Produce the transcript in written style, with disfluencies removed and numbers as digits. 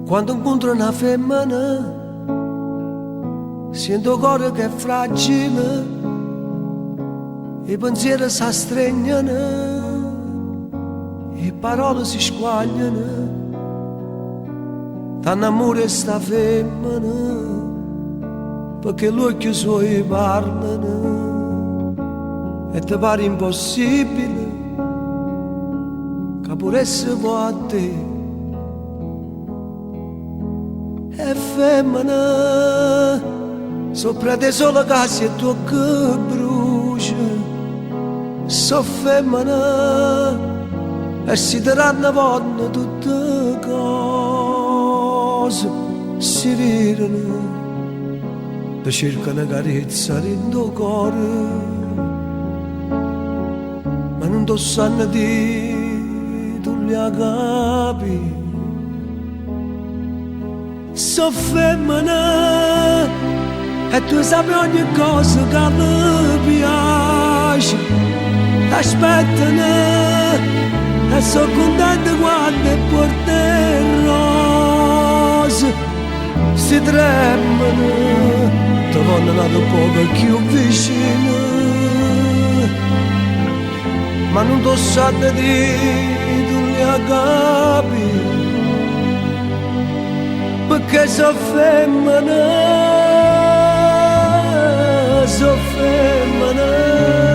Quando incontro una femmina sento cuore che è fragile, i pensieri si strengono, le parole si squagliano. T'annamore sta femmina perché gli occhi suoi parlano e ti pare impossibile che pure se può a te. È femmina sopra te solo case e tu che brucia. So femmina e si daranno vanno tutte cose si virano e cercano carezza in tuo cuore, ma non ti sanno di tu li capi. So femmina e tu sai ogni cosa che ti piace, t'aspettano e sono contenta quando porti rose si tremano, ti vanno un poco più vicino, ma non ti sanno di tu li capi, perché so femmina, so femmina.